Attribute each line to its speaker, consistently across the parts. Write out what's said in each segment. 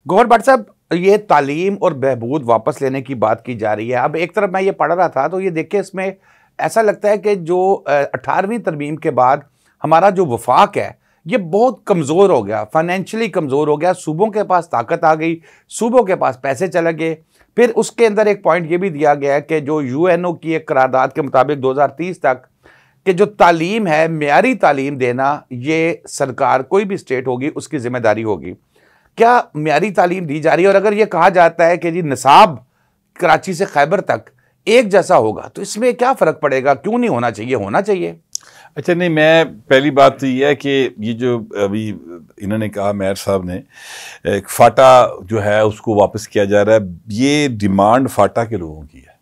Speaker 1: गौहर भट्ट साहब, ये तालीम और बहबूद वापस लेने की बात की जा रही है। अब एक तरफ मैं ये पढ़ रहा था तो ये देख के इसमें ऐसा लगता है कि जो 18वीं तरमीम के बाद हमारा जो वफाक है ये बहुत कमज़ोर हो गया, फाइनेंशियली कमज़ोर हो गया। सूबों के पास ताकत आ गई, सूबों के पास पैसे चले गए। फिर उसके अंदर एक पॉइंट ये भी दिया गया है कि जो यूएनओ की एक करारदाद के मुताबिक 2030 तक कि जो तालीम है, मेयारी तालीम देना, ये सरकार कोई भी स्टेट होगी उसकी जिम्मेदारी होगी। क्या मेयारी तालीम दी जा रही है? और अगर ये कहा जाता है कि जी निसाब कराची से खैबर तक एक जैसा होगा तो इसमें क्या फ़र्क पड़ेगा? क्यों नहीं होना चाहिए? होना चाहिए।
Speaker 2: अच्छा, नहीं, मैं पहली बात तो ये है कि ये जो अभी इन्होंने कहा मेयर साहब ने, एक फाटा जो है उसको वापस किया जा रहा है, ये डिमांड फाटा के लोगों की है।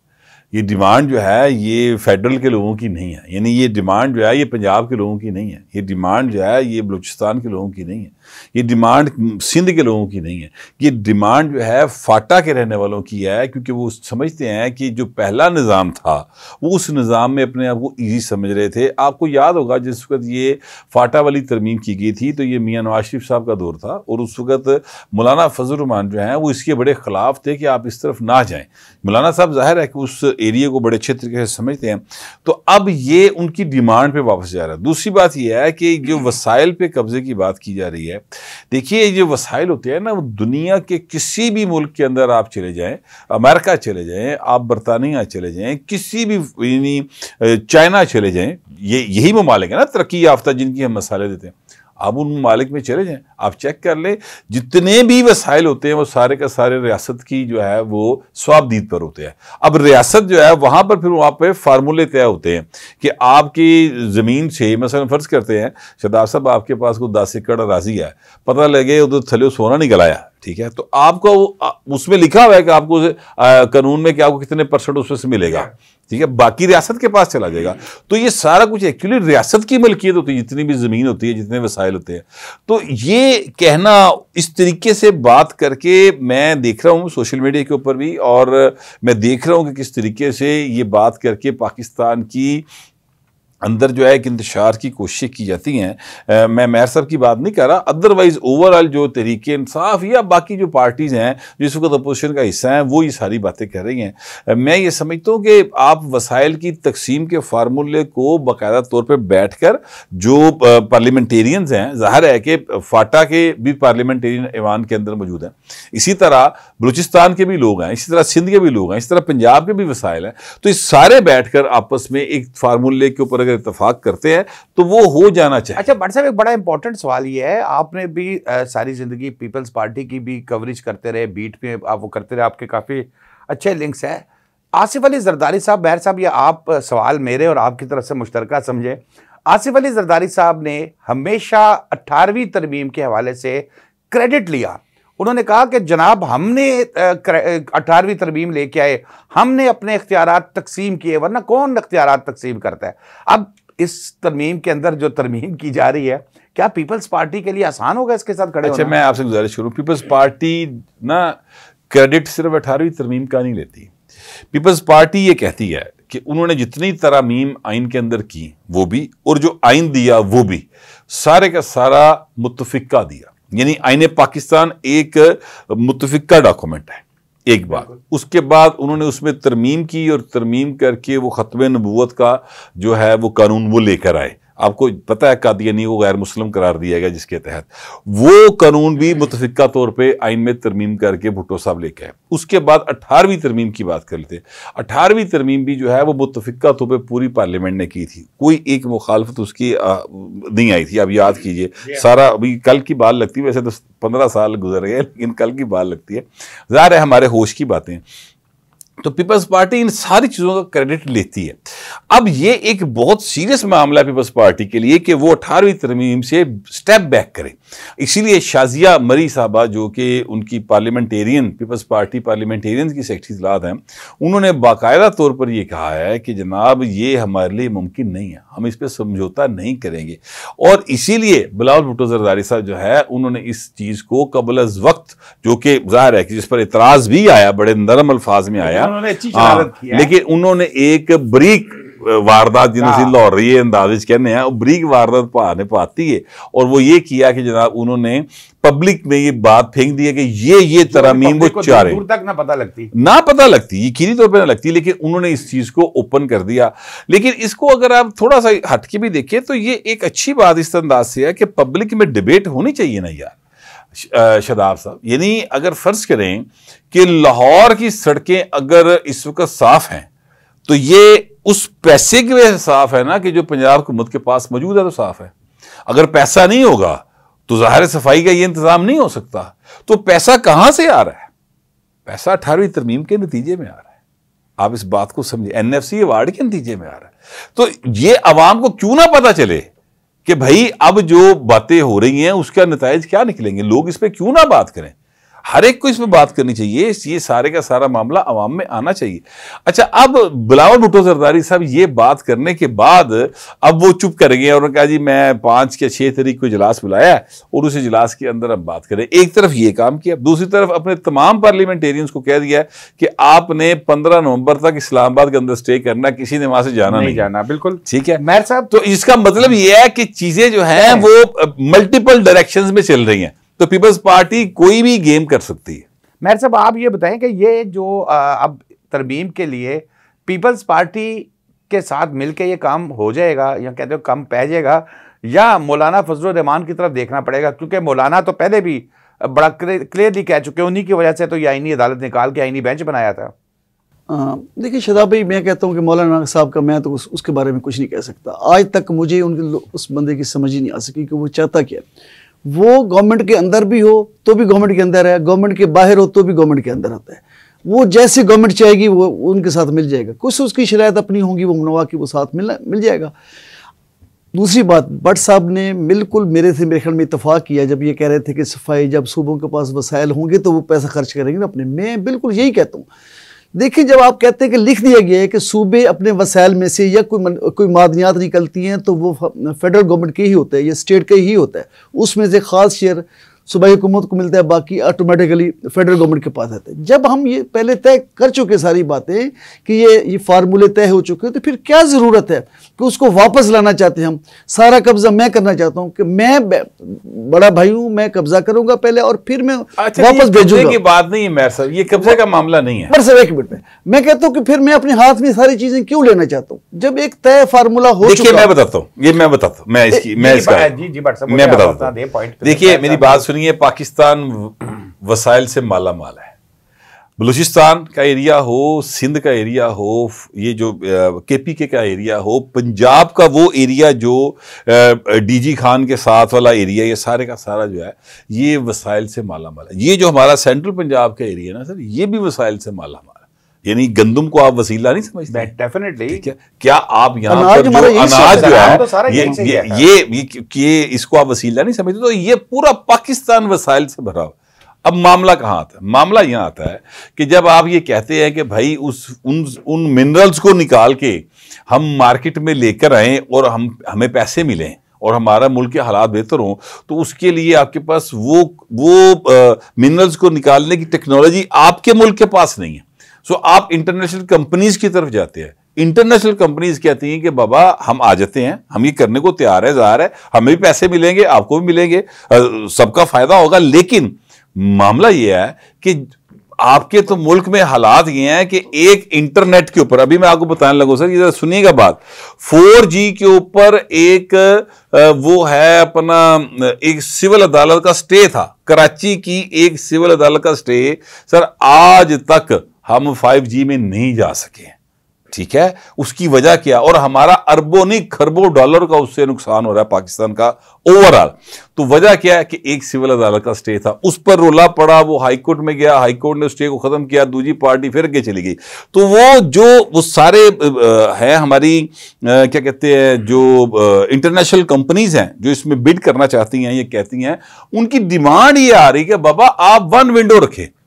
Speaker 2: ये डिमांड जो है ये फेडरल के लोगों की नहीं है, यानी ये डिमांड जो है ये पंजाब के लोगों की नहीं है, ये डिमांड जो है ये बलूचिस्तान के लोगों की नहीं है, ये डिमांड सिंध के लोगों की नहीं है, ये डिमांड जो है फाटा के रहने वालों की है। क्योंकि वो समझते हैं कि जो पहला निज़ाम था वो उस निज़ाम में अपने आप को ईजी समझ रहे थे। आपको याद होगा जिस वक्त ये फाटा वाली तरमीम की गई थी तो ये मियाँ नवाज शरीफ साहब का दौर था और उस वक्त मौलाना फजल रहमान जो हैं वो इसके बड़े ख़िलाफ़ थे कि आप इस तरफ ना जाएँ। मौलाना साहब ज़ाहिर है कि उस एरिया को बड़े अच्छे तरीके से समझते हैं। तो अब ये उनकी डिमांड पे वापस जा रहा है। दूसरी बात यह है कि जो वसाइल पे कब्जे की बात की जा रही है, देखिए जो वसाइल होते हैं ना वो दुनिया के किसी भी मुल्क के अंदर आप चले जाएं, अमेरिका चले जाएं, आप बरतानिया चले जाएं, किसी भी चाइना चले जाएं, ये यही ममालिक है ना तरक्की याफ्ता जिनकी हम मसाले देते हैं। आप उन ममालिक में चले जाएं, आप चेक कर लें, जितने भी वसाइल होते हैं वो सारे का सारे रियासत की जो है वो स्वाबदीद पर होते हैं। अब रियासत जो है वहाँ पर फिर वहाँ पे फार्मूले तय होते हैं कि आपकी ज़मीन से मसलन फ़र्ज़ करते हैं शहदाब साहब आपके पास को 10 एकड़ राजी है, पता लगे उधर थले सोना निकल आया, ठीक है, तो आपको उसमें लिखा हुआ है कि आपको कानून में कि आपको कितने % उसमें से मिलेगा, ठीक है, बाकी रियासत के पास चला जाएगा। तो ये सारा कुछ एक्चुअली रियासत की मलकियत होती है, जितनी भी ज़मीन होती है, जितने वसाइल होते हैं। तो ये कहना इस तरीके से बात करके मैं देख रहा हूँ सोशल मीडिया के ऊपर भी, और मैं देख रहा हूँ कि किस तरीके से ये बात करके पाकिस्तान की अंदर जो है एक इंतशार की कोशिश की जाती हैं। मैं मेयर साहब की बात नहीं कर रहा, अदरवाइज ओवरऑल जो तहरीक इंसाफ या बाकी जो पार्टीज़ हैं जिस वक्त अपोजिशन का हिस्सा हैं वो ये सारी बातें कर रही हैं। मैं ये समझता हूँ कि आप वसाइल की तकसीम के फार्मूले को बाकायदा तौर पर बैठ कर जो पार्लियामेंटेरियंस हैं, ज़ाहिर है कि फाटा के भी पार्लियामेंटेरियन ऐवान के अंदर मौजूद हैं, इसी तरह बलूचिस्तान के भी लोग हैं, इसी तरह सिंध के भी लोग हैं, इसी तरह पंजाब के भी वसाइल हैं, तो इस सारे बैठ कर आपस में एक फार्मूले के ऊपर अगर इत्तेफाक करते हैं तो वो हो जाना चाहिए।
Speaker 1: अच्छा भट्ट साहब, एक बड़ा इंपॉर्टेंट सवाल ये है, आपने भी सारी जिंदगी पीपल्स पार्टी की भी कवरेज करते रहे, बीट पे आप वो करते रहे, आपके काफ़ी अच्छे लिंक्स हैं। आसिफ अली जरदारी साहब, मेयर साहब, ये आप सवाल मेरे और आपकी तरफ से मुश्तरका समझे। आसिफ अली जरदारी साहब ने हमेशा 18वीं तरमीम के हवाले से क्रेडिट लिया। उन्होंने कहा कि जनाब हमने 18वीं तरमीम लेके आए, हमने अपने इख्तियारात तकसीम किए, वरना कौन इख्तियारात तकसीम करता है। अब इस तरमीम के अंदर जो तरमीम की जा रही है, क्या पीपल्स पार्टी के लिए आसान होगा इसके साथ खड़े होना?
Speaker 2: अच्छा, मैं आपसे गुजारिश करूँ, पीपल्स पार्टी ना क्रेडिट सिर्फ 18वीं तरमीम का नहीं लेती। पीपल्स पार्टी ये कहती है कि उन्होंने जितनी तरमीम आइन के अंदर की वो भी, और जो आइन दिया वो भी, सारे का सारा मुत्तफिका दिया, यानी आईने पाकिस्तान एक मुत्तफिका डॉक्यूमेंट है एक बार। उसके बाद उन्होंने उसमें तरमीम की और तरमीम करके वो ख़त्म नबूवत का जो है वो कानून वो लेकर आए। आपको पता है कादियानी को गैर मुस्लिम करार दिया गया, जिसके तहत वो कानून भी मुतफिका तौर पे आइन में तरमीम करके भुट्टो साहब लेके आए। उसके बाद 18वीं तरमीम की बात कर लेते हैं। 18वीं तरमीम भी जो है वो मुतफिका तौर पे पूरी पार्लियामेंट ने की थी, कोई एक मुखालफत उसकी नहीं आई थी। अब याद कीजिए, सारा अभी कल की बात लगती है, वैसे तो 15 साल गुजर गए, लेकिन कल की बात लगती है, ज़ाहिर है हमारे होश की बातें। तो पीपल्स पार्टी इन सारी चीज़ों का क्रेडिट लेती है। अब ये एक बहुत सीरियस मामला है पीपल्स पार्टी के लिए कि वो 18वीं तरमीम से स्टेप बैक करें। इसीलिए शाजिया मरी साहबा, जो कि उनकी पार्लियामेंटेरियन, पीपल्स पार्टी पार्लियामेंटेरियन की सेक्रेटरी इत्तलात हैं, उन्होंने बाकायदा तौर पर यह कहा है कि जनाब ये हमारे लिए मुमकिन नहीं है, हम इस पर समझौता नहीं करेंगे। और इसीलिए बिलावल भुट्टो जरदारी साहब जो है उन्होंने इस चीज़ को कबल अज़ वक्त, जो कि ज़ाहिर है कि जिस पर इतराज़ भी आया, बड़े नरम अल्फाज में आया,
Speaker 1: उन्होंने अच्छी शरारत की है,
Speaker 2: लेकिन उन्होंने एक बरीक वारदात जिन्होंने लाहौर रही है अंदाज कहने हैं, बरीक वारदात भाने पाती है। और वो ये किया कि जनाब उन्होंने पब्लिक में ये बात फेंक दी है कि ये तरामीम वो चारे
Speaker 1: दूर तक ना पता
Speaker 2: लगती यकीनी तौर पर ना लगती, लेकिन उन्होंने इस चीज को ओपन कर दिया। लेकिन इसको अगर आप थोड़ा सा हटके भी देखें तो ये एक अच्छी बात इस अंदाज से है कि पब्लिक में डिबेट होनी चाहिए ना यार शादाब साहब। यानी अगर फर्ज करें कि लाहौर की सड़कें अगर इस वक्त साफ हैं तो ये उस पैसे की वजह से साफ है ना कि जो पंजाब हुकूमत के पास मौजूद है तो साफ है। अगर पैसा नहीं होगा तो ज़ाहिर सफाई का ये इंतजाम नहीं हो सकता। तो पैसा कहां से आ रहा है? पैसा 18वीं तरमीम के नतीजे में आ रहा है। आप इस बात को समझे, NFC अवार्ड के नतीजे में आ रहा है। तो ये अवाम को क्यों ना पता चले कि भाई अब जो बातें हो रही हैं उसका नताइज क्या निकलेंगे, लोग इस पर क्यों ना बात करें। हर एक को इस पर बात करनी चाहिए, ये सारे का सारा मामला अवाम में आना चाहिए। अच्छा, अब बिलावल भुट्टो जरदारी साहब ये बात करने के बाद अब वो चुप कर गए और उन्होंने कहा जी मैं 5 या 6 तारीख को इजलास बुलाया और उस इजलास के अंदर हम बात करें। एक तरफ ये काम किया, दूसरी तरफ अपने तमाम पार्लियामेंटेरियंस को कह दिया कि आपने 15 नवंबर तक इस्लामाबाद के अंदर स्टे करना, किसी ने वहां से जाना नहीं
Speaker 1: जाना। बिल्कुल
Speaker 2: ठीक है
Speaker 1: मेहर साहब।
Speaker 2: तो इसका मतलब ये है कि चीजें जो है वो मल्टीपल डायरेक्शंस में चल रही हैं, तो पीपल्स पार्टी कोई भी गेम कर सकती है।
Speaker 1: मेहर साहब आप ये बताएं कि ये जो अब तरमीम के लिए पीपल्स पार्टी के साथ मिलके ये काम हो जाएगा या कहते हो कम पै जाएगा, या मौलाना फजलुर रहमान की तरफ देखना पड़ेगा? क्योंकि मौलाना तो पहले भी बड़ा क्लियरली कह चुके हैं, उन्हीं की वजह से तो ये आईनी अदालत निकाल के आईनी बेंच बनाया था।
Speaker 3: देखिए शादाब भाई, मैं कहता हूँ कि मौलाना साहब का मैं तो उसके बारे में कुछ नहीं कह सकता। आज तक मुझे उस बंदे की समझ ही नहीं आ सकी कि वो चाहता क्या। वो गवर्नमेंट के अंदर भी हो तो भी गवर्नमेंट के अंदर है, गवर्नमेंट के बाहर हो तो भी गवर्नमेंट के अंदर होता है। वो जैसे गवर्नमेंट चाहेगी वो उनके साथ मिल जाएगा। कुछ उसकी शरायत अपनी होंगी, वो मनवा की वो साथ मिल जाएगा। दूसरी बात, भट्ट साहब ने बिल्कुल मेरे ख्याल में इत्तेफाक किया जब ये कह रहे थे कि सफाई जब सूबों के पास वसाइल होंगे तो वो पैसा खर्च करेंगे ना अपने। मैं बिल्कुल यही कहता हूँ। देखिए, जब आप कहते हैं कि लिख दिया गया है कि सूबे अपने वसाइल में से या कोई मादनियात निकलती हैं तो वो फेडरल गवर्नमेंट के ही होता है या स्टेट का ही होता है, उसमें से ख़ास शेयर सूबाई हुकूमत को मिलता है, बाकी ऑटोमेटिकली फेडरल गवर्नमेंट के पास आता है। जब हम ये पहले तय कर चुके सारी बातें कि ये फार्मूले तय हो चुके हैं, तो फिर क्या ज़रूरत है कि उसको वापस लाना चाहते हैं हम? सारा कब्जा मैं करना चाहता हूँ कि मैं बड़ा भाई हूँ, मैं कब्जा करूंगा पहले और फिर मैं वापस भेजूंगा।
Speaker 2: की बात नहीं है मेहर साहब, ये कब्जे का मामला नहीं है।
Speaker 3: सर एक मिनट में मैं कहता हूँ कि फिर मैं अपने हाथ में सारी चीजें क्यों लेना चाहता हूँ जब एक तय फार्मूला हो चुका।
Speaker 2: मैं बताता हूँ, मैं बताता हूँ। देखिए मेरी बात सुनिए, पाकिस्तान वसाइल से माला माल है। बलूचिस्तान का एरिया हो, सिंध का एरिया हो, ये जो KPK का एरिया हो, पंजाब का वो एरिया जो DG खान के साथ वाला एरिया, ये सारे का सारा जो है ये वसाइल से माला माल है। ये जो हमारा सेंट्रल पंजाब का एरिया ना सर, ये भी वसाइल से माला माल है। यानी गंदम को आप वसीला नहीं समझते?
Speaker 1: डेफिनेटली।
Speaker 2: क्या आप यहाँ पर जो अनाज जो है ये इसको आप वसीला नहीं समझते? तो ये पूरा पाकिस्तान वसाइल से भरा। अब मामला कहाँ आता है? मामला यहाँ आता है कि जब आप ये कहते हैं कि भाई उन मिनरल्स को निकाल के हम मार्केट में लेकर आए और हमें पैसे मिलें और हमारा मुल्क के हालात बेहतर हों, तो उसके लिए आपके पास वो मिनरल्स को निकालने की टेक्नोलॉजी आपके मुल्क के पास नहीं है। सो आप इंटरनेशनल कंपनीज की तरफ जाते हैं। इंटरनेशनल कंपनीज कहती हैं कि बाबा हम आ जाते हैं, हम ये करने को तैयार है, ज़ाहिर है हमें भी पैसे मिलेंगे, आपको भी मिलेंगे, सबका फायदा होगा। लेकिन मामला ये है कि आपके तो मुल्क में हालात ये हैं कि एक इंटरनेट के ऊपर, अभी मैं आपको बताने लगूं सर, ये सुनिएगा बात, 4G के ऊपर एक वो है अपना एक सिविल अदालत का स्टे था, कराची की एक सिविल अदालत का स्टे सर, आज तक हम 5G में नहीं जा सके। ठीक है, उसकी वजह क्या? और हमारा अरबों नहीं खरबों डॉलर का उससे नुकसान हो रहा है पाकिस्तान का ओवरऑल। तो वजह क्या है कि एक सिविल अदालत का स्टे था, उस पर रोला पड़ा, वो हाई कोर्ट में गया, हाई कोर्ट ने स्टे को खत्म किया, दूसरी पार्टी फिर आगे चली गई। तो वो सारे हैं हमारी क्या कहते हैं जो इंटरनेशनल कंपनीज हैं जो इसमें बिड करना चाहती हैं, ये कहती हैं, उनकी डिमांड ये आ रही है कि बाबा आप वन विंडो रखें,